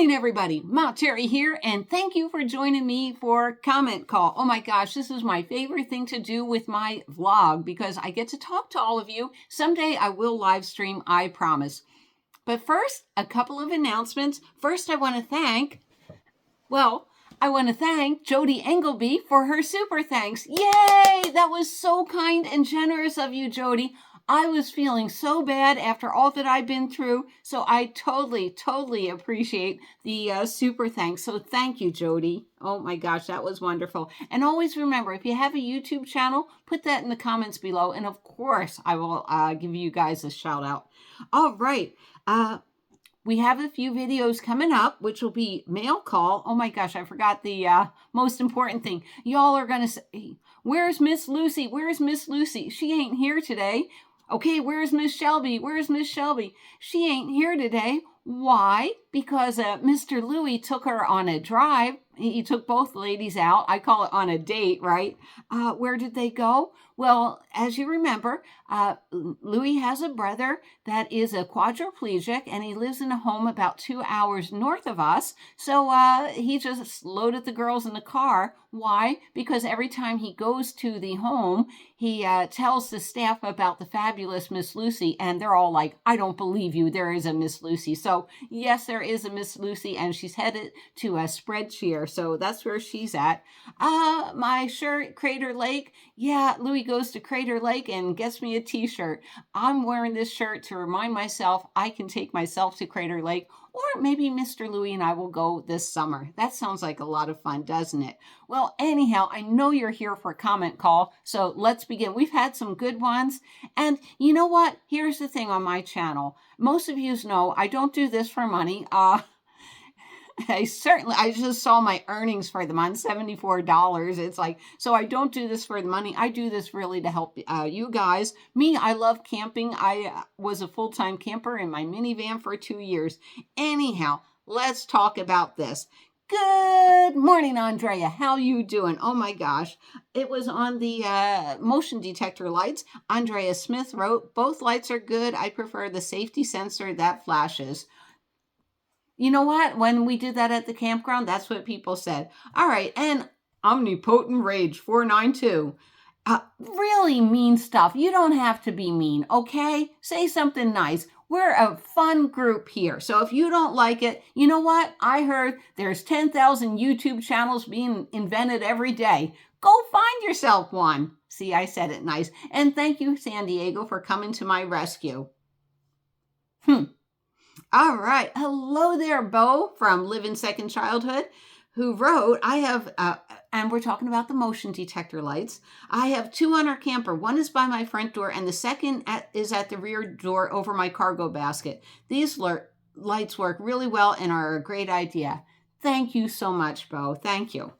morning, everybody. Ma Terry here, and thank you for joining me for Comment Call. Oh my gosh, this is my favorite thing to do with my vlog because I get to talk to all of you. Someday I will live stream, I promise. But first, a couple of announcements. First, I want to thank Jody Engelby for her super thanks. Yay! That was so kind and generous of you, Jody. I was feeling so bad after all that I've been through, so I totally appreciate the super thanks. So thank you, Jody. Oh my gosh, that was wonderful. And always remember, if you have a YouTube channel, put that in the comments below, and of course, I will give you guys a shout out. All right. We have a few videos coming up, which will be mail call. Oh my gosh, I forgot the most important thing. Y'all are going to say, where's Miss Lucy? Where's Miss Lucy? She ain't here today. Okay, where's Miss Shelby? Where's Miss Shelby? She ain't here today. Why? Because Mr. Louie took her on a drive. He took both ladies out. I call it on a date, right? Where did they go? Well, as you remember, Louis has a brother that is a quadriplegic, and he lives in a home about 2 hours north of us. So he just loaded the girls in the car. Why? Because every time he goes to the home, he tells the staff about the fabulous Miss Lucy, and they're all like, I don't believe you, there is a Miss Lucy. So yes, there is a Miss Lucy, and she's headed to a spread cheer. So that's where she's at. My shirt, Crater Lake. Yeah, Louis goes to Crater Lake and gets me a t-shirt. I'm wearing this shirt to remind myself I can take myself to Crater Lake, or maybe Mr. Louis and I will go this summer. That sounds like a lot of fun, doesn't it? Well, anyhow, I know you're here for a comment call, so let's begin. We've had some good ones, and you know what? Here's the thing on my channel. Most of you know I don't do this for money. I just saw my earnings for the month, $74. It's like, so I don't do this for the money. I do this really to help you guys. Me, I love camping. I was a full-time camper in my minivan for 2 years. Anyhow, let's talk about this. Good morning, Andrea. How you doing? Oh my gosh. It was on the motion detector lights. Andrea Smith wrote, both lights are good. I prefer the safety sensor that flashes. You know what? When we did that at the campground, that's what people said. All right, and Omnipotent Rage 492. Really mean stuff. You don't have to be mean, okay? Say something nice. We're a fun group here. So if you don't like it, you know what? I heard there's 10,000 YouTube channels being invented every day. Go find yourself one. See, I said it nice. And thank you, San Diego, for coming to my rescue. All right. Hello there, Bo from Living Second Childhood, who wrote, I have, and we're talking about the motion detector lights. I have two on our camper. One is by my front door, and the second is at the rear door over my cargo basket. These lights work really well and are a great idea. Thank you so much, Bo. Thank you.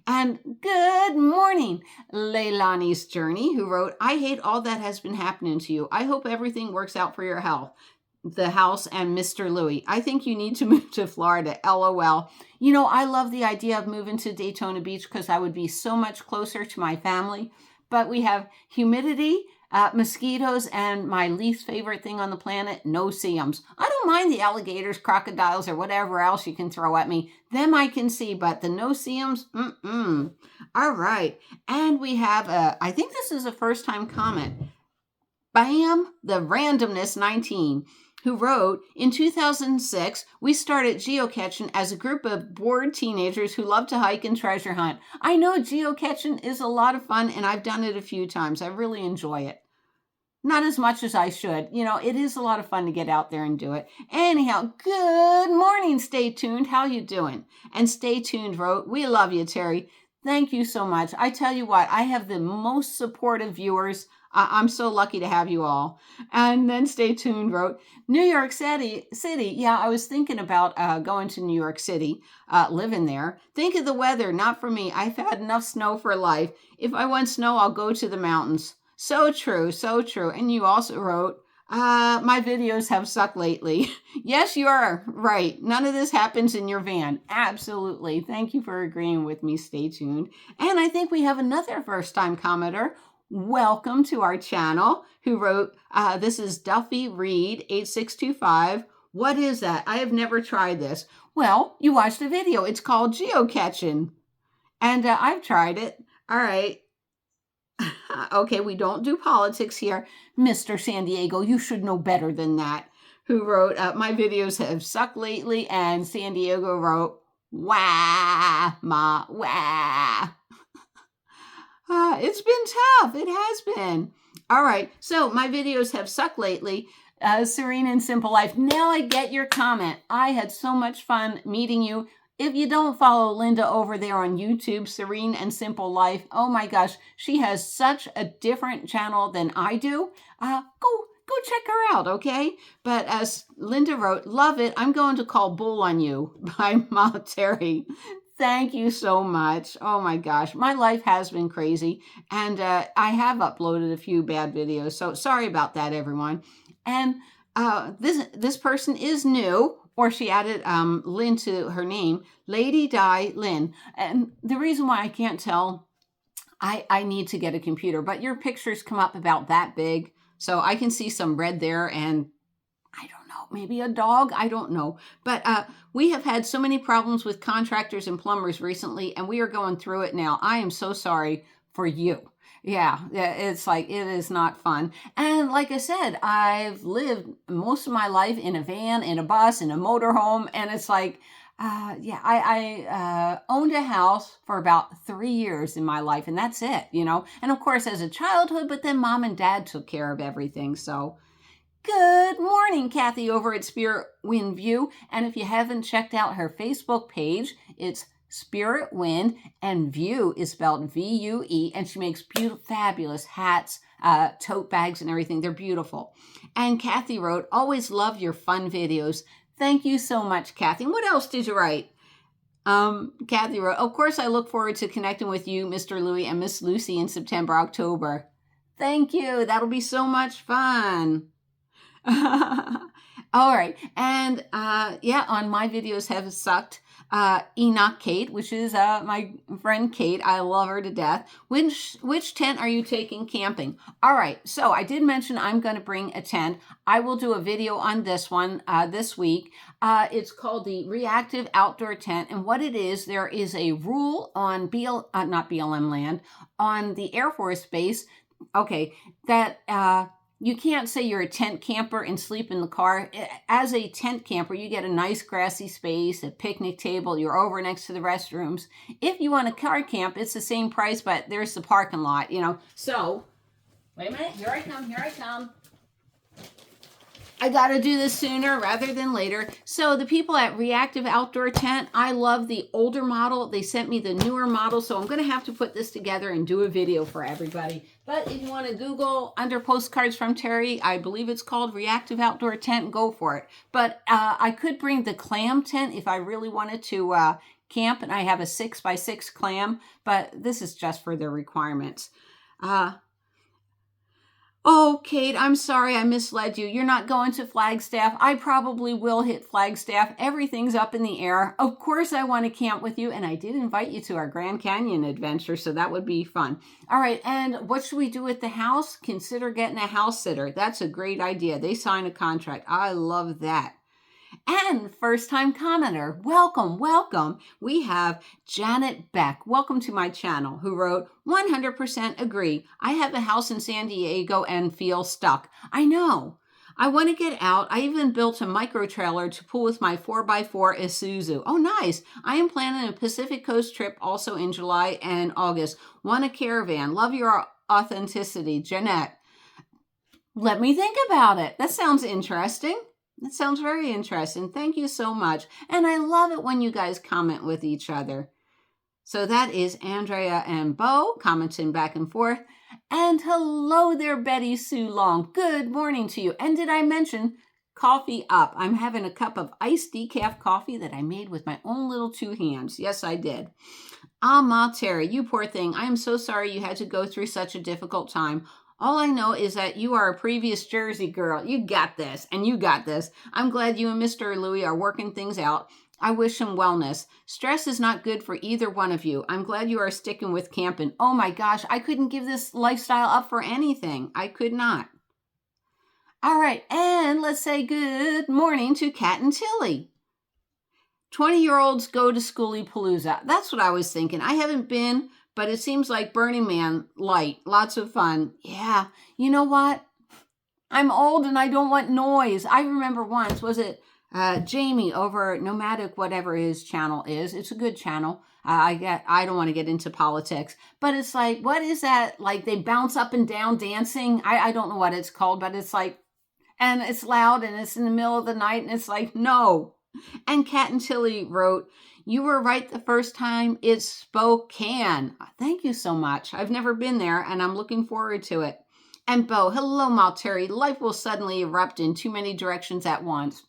And good morning, Leilani's Journey, who wrote, I hate all that has been happening to you. I hope everything works out for your health. The house and Mr. Louie. I think you need to move to Florida. LOL. You know, I love the idea of moving to Daytona Beach because I would be so much closer to my family. But we have humidity, mosquitoes, and my least favorite thing on the planet, no-see-ums. I don't mind the alligators, crocodiles, or whatever else you can throw at me. Them I can see, but the no-see-ums, All right. And we have, I think this is a first-time comment. Bam, the Randomness 19. Who wrote, in 2006, we started geocaching as a group of bored teenagers who love to hike and treasure hunt. I know geocaching is a lot of fun, and I've done it a few times. I really enjoy it. Not as much as I should. You know, it is a lot of fun to get out there and do it. Anyhow, good morning, Stay Tuned. How you doing? And Stay Tuned wrote, we love you, Terry. Thank you so much. I tell you what, I have the most supportive viewers. I'm so lucky to have you all. And then Stay Tuned wrote, New York City. Yeah, I was thinking about going to New York City, living there. Think of the weather, not for me. I've had enough snow for life. If I want snow, I'll go to the mountains. So true, so true. And you also wrote, my videos have sucked lately. Yes, you are right. None of this happens in your van. Absolutely. Thank you for agreeing with me. Stay tuned. And I think we have another first-time commenter. Welcome to our channel, who wrote, this is Duffy Reed 8625. What is that? I have never tried this. Well, you watched the video. It's called geocaching. And I've tried it. All right. Okay, we don't do politics here. Mr. San Diego, you should know better than that. Who wrote, my videos have sucked lately, and San Diego wrote, wah, ma, wah. It's been tough. It has been. All right, so my videos have sucked lately. Serene and Simple Life. Now I get your comment. I had so much fun meeting you. If you don't follow Linda over there on YouTube, Serene and Simple Life, oh my gosh, she has such a different channel than I do. Go check her out, okay? But as Linda wrote, love it. I'm going to call bull on you by Ma Terry. Thank you so much. Oh my gosh, my life has been crazy, and I have uploaded a few bad videos, so sorry about that, everyone. And this person is new, or she added Lynn to her name, Lady Di Lynn. And the reason why I can't tell, I need to get a computer, but your pictures come up about that big, so I can see some red there, and I don't know, maybe a dog, I don't know. But we have had so many problems with contractors and plumbers recently, and we are going through it now. I am so sorry for you. Yeah, it's like, it is not fun. And like I said, I've lived most of my life in a van, in a bus, in a motorhome, and it's like, I owned a house for about 3 years in my life, and that's it, you know. And of course, as a childhood, but then mom and dad took care of everything, so. Good morning, Kathy over at Spirit Wind View. And if you haven't checked out her Facebook page, it's Spirit Wind, and View is spelled V-U-E, and she makes beautiful, fabulous hats, tote bags, and everything. They're beautiful. And Kathy wrote, always love your fun videos. Thank you so much, Kathy. And what else did you write? Kathy wrote, of course, I look forward to connecting with you, Mr. Louie, and Miss Lucy in September, October. Thank you. That'll be so much fun. All right. And on My Videos Have Sucked, Enoch Kate, which is my friend Kate. I love her to death. Which tent are you taking camping? All right. So I did mention I'm going to bring a tent. I will do a video on this one this week. It's called the Reactive Outdoor Tent. And what it is, there is a rule on not BLM land, on the Air Force Base. Okay. That, you can't say you're a tent camper and sleep in the car. As a tent camper, you get a nice grassy space, a picnic table, you're over next to the restrooms. If you want a car camp, it's the same price, but there's the parking lot, you know. So, wait a minute, here I come. I got to do this sooner rather than later. So the people at Reactive Outdoor Tent, I love the older model. They sent me the newer model, so I'm going to have to put this together and do a video for everybody. But if you want to Google under Postcards from Terry, I believe it's called Reactive Outdoor Tent, go for it. But I could bring the clam tent if I really wanted to camp, and I have a 6x6 clam, but this is just for their requirements. Oh, Kate, I'm sorry I misled you. You're not going to Flagstaff. I probably will hit Flagstaff. Everything's up in the air. Of course I want to camp with you, and I did invite you to our Grand Canyon adventure, so that would be fun. All right, and what should we do at the house? Consider getting a house sitter. That's a great idea. They sign a contract. I love that. And first-time commenter, welcome. We have Janet Beck, welcome to my channel, who wrote, 100% agree. I have a house in San Diego and feel stuck. I know. I want to get out. I even built a micro trailer to pull with my 4x4 Isuzu. Oh, nice. I am planning a Pacific Coast trip also in July and August. Want a caravan. Love your authenticity, Jeanette. Let me think about it. That sounds interesting. That sounds very interesting. Thank you so much. And I love it when you guys comment with each other. So that is Andrea and Bo commenting back and forth. And hello there, Betty Sue Long. Good morning to you. And did I mention coffee up? I'm having a cup of iced decaf coffee that I made with my own little 2 hands. Yes, I did. Ma Terry, you poor thing. I am so sorry you had to go through such a difficult time. All I know is that you are a previous Jersey girl. You got this, and you got this. I'm glad you and Mr. Louie are working things out. I wish him wellness. Stress is not good for either one of you. I'm glad you are sticking with camping. Oh my gosh, I couldn't give this lifestyle up for anything. I could not. All right, and let's say good morning to Kat and Tilly. 20-year-olds go to Schoolie Palooza. That's what I was thinking. I haven't been, but it seems like Burning Man light. Lots of fun. Yeah, you know what? I'm old and I don't want noise. I remember once, was it Jamie over Nomadic, whatever his channel is. It's a good channel. I don't want to get into politics, but it's like, what is that? Like they bounce up and down dancing. I don't know what it's called, but it's like, and it's loud and it's in the middle of the night and it's like, no. And Kat and Tilly wrote, you were right the first time. It's Spokane. Thank you so much. I've never been there and I'm looking forward to it. And Bo, hello, Malteri. Life will suddenly erupt in too many directions at once.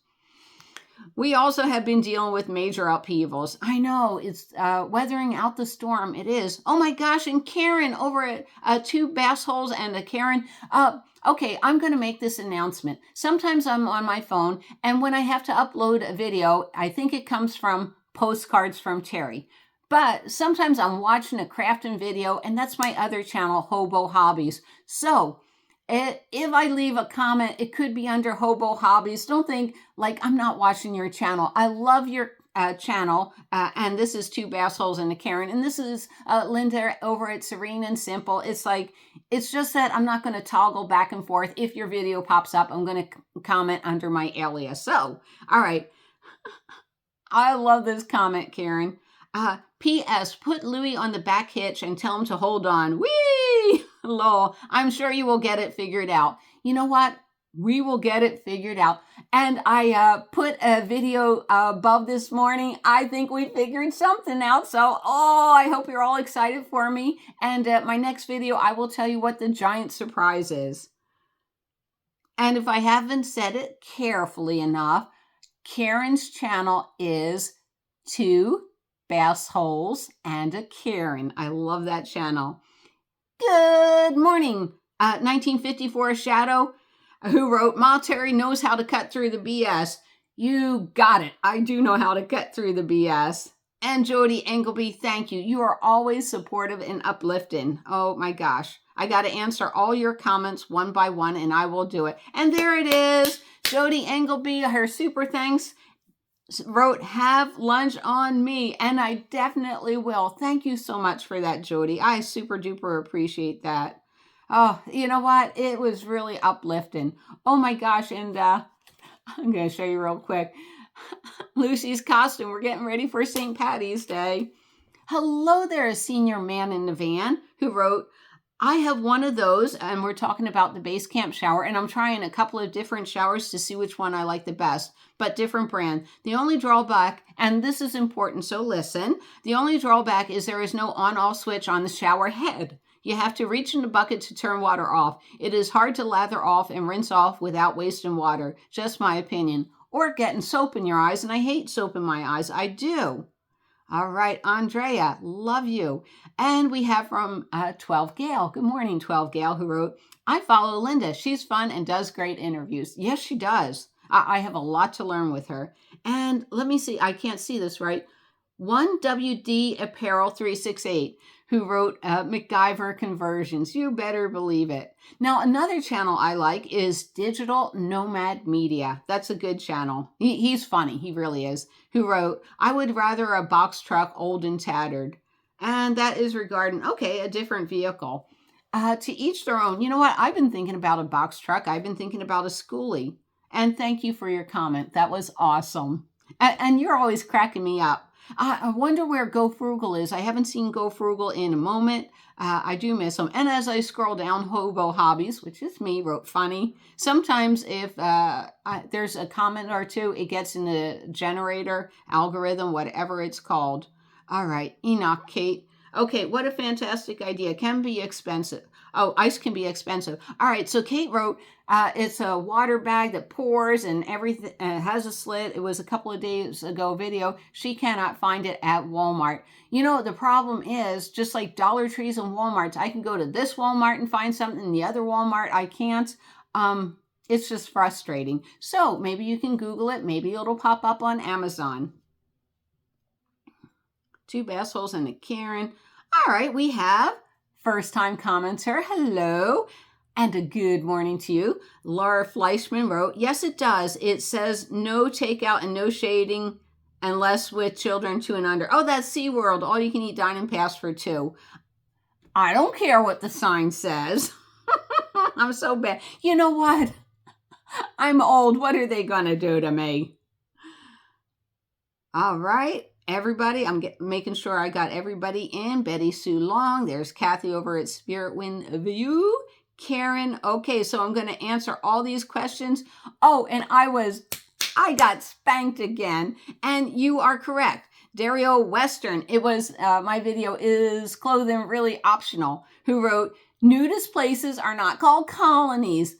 We also have been dealing with major upheavals. I know, it's weathering out the storm. It is. Oh my gosh, and Karen over at Two Bass Holes and a Karen. Okay, I'm going to make this announcement. Sometimes I'm on my phone, and when I have to upload a video, I think it comes from Postcards from Terry. But sometimes I'm watching a crafting video, and that's my other channel, Hobo Hobbies. So if I leave a comment, it could be under Hobo Hobbies. Don't think like I'm not watching your channel. I love your channel. And this is Two Bass Holes and a Karen. And this is Linda over at Serene and Simple. It's like, it's just that I'm not going to toggle back and forth. If your video pops up, I'm going to comment under my alias. So, all right. I love this comment, Karen. P.S. Put Louie on the back hitch and tell him to hold on. Whee! Lol. I'm sure you will get it figured out. You know what? We will get it figured out. And I put a video above this morning. I think we figured something out. So, I hope you're all excited for me. And my next video, I will tell you what the giant surprise is. And if I haven't said it carefully enough, Karen's channel is Two Bass Holes and a Karen. I love that channel. Good morning, 1954 Shadow, who wrote, Malteri knows how to cut through the BS. You got it. I do know how to cut through the BS. And Jody Engelby, thank you. You are always supportive and uplifting. Oh my gosh. I got to answer all your comments one by one, and I will do it. And there it is. Jody Engelby, her super thanks, wrote, have lunch on me, and I definitely will. Thank you so much for that, Jody. I super duper appreciate that. Oh, you know what? It was really uplifting. Oh my gosh, and I'm going to show you real quick. Lucy's costume. We're getting ready for St. Patty's Day. Hello there, a senior man in the van who wrote, I have one of those, and we're talking about the base camp shower, and I'm trying a couple of different showers to see which one I like the best, but different brand. The only drawback, and this is important, so listen, the only drawback is there is no on-off switch on the shower head. You have to reach in the bucket to turn water off. It is hard to lather off and rinse off without wasting water. Just my opinion. Or getting soap in your eyes, and I hate soap in my eyes. I do. All right, Andrea, love you. And we have from 12 Gale. Good morning, 12 Gale, who wrote, I follow Linda. She's fun and does great interviews. Yes, she does. I have a lot to learn with her. And let me see, I can't see this right. 1WD Apparel 368, who wrote MacGyver Conversions. You better believe it. Now, another channel I like is Digital Nomad Media. That's a good channel. He's funny. He really is. Who wrote, I would rather a box truck old and tattered. And that is regarding, okay, a different vehicle. To each their own. You know what? I've been thinking about a box truck. I've been thinking about a schoolie. And thank you for your comment. That was awesome. And you're always cracking me up. I wonder where Go Frugal is. I haven't seen Go Frugal in a moment. I do miss him. And as I scroll down, Hobo Hobbies, which is me, wrote funny. Sometimes if there's a comment or two, it gets in the generator, algorithm, whatever it's called. All right, Enoch, Kate. Okay, what a fantastic idea. Can be expensive. Oh, ice can be expensive. All right, so Kate wrote, it's a water bag that pours and everything has a slit. It was a couple of days ago video. She cannot find it at Walmart. You know, the problem is just like Dollar Trees and Walmarts, I can go to this Walmart and find something, the other Walmart I can't. It's just frustrating. So maybe you can Google it. Maybe it'll pop up on Amazon. Two Bass Holes and a Karen. All right, we have first-time commenter. Hello. And a good morning to you. Laura Fleischman wrote, yes, it does. It says no takeout and no shading unless with children 2 and under. Oh, that's SeaWorld. All you can eat dine and pass for 2. I don't care what the sign says. I'm so bad. You know what? I'm old. What are they going to do to me? All right, everybody. I'm making sure I got everybody in. Betty Sue Long. There's Kathy over at Spirit Wind View. Karen. Okay, so I'm going to answer all these questions. Oh, and I got spanked again. And you are correct. Dario Western. It was, my video is clothing really optional, who wrote, nudist places are not called colonies.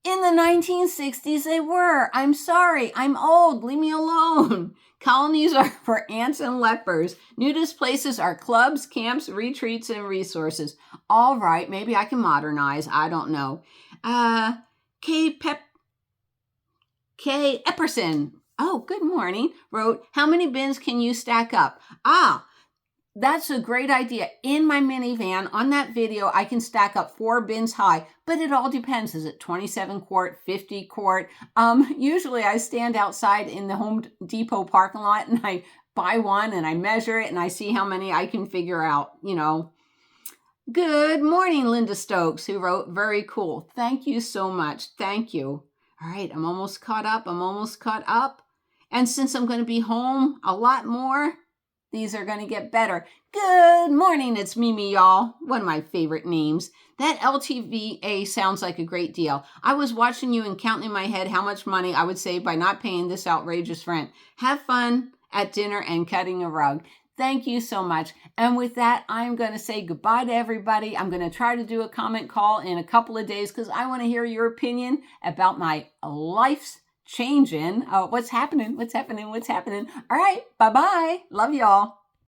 In the 1960s, they were. I'm sorry. I'm old. Leave me alone. Colonies are for ants and lepers. Nudist places are clubs, camps, retreats, and resources. All right. Maybe I can modernize. I don't know. K. Epperson. Oh, good morning. Wrote, how many bins can you stack up? That's a great idea. In my minivan, on that video, I can stack up 4 bins high, but it all depends. Is it 27 quart, 50 quart? Usually I stand outside in the Home Depot parking lot and I buy one and I measure it and I see how many I can figure out, you know. Good morning, Linda Stokes, who wrote, very cool. Thank you so much. Thank you. All right, I'm almost caught up. And since I'm going to be home a lot more, these are going to get better. Good morning, it's Mimi, y'all. One of my favorite names. That LTVA sounds like a great deal. I was watching you and counting in my head how much money I would save by not paying this outrageous rent. Have fun at dinner and cutting a rug. Thank you so much. And with that, I'm going to say goodbye to everybody. I'm going to try to do a comment call in a couple of days because I want to hear your opinion about my life's changing. What's happening? All right. Bye-bye. Love y'all.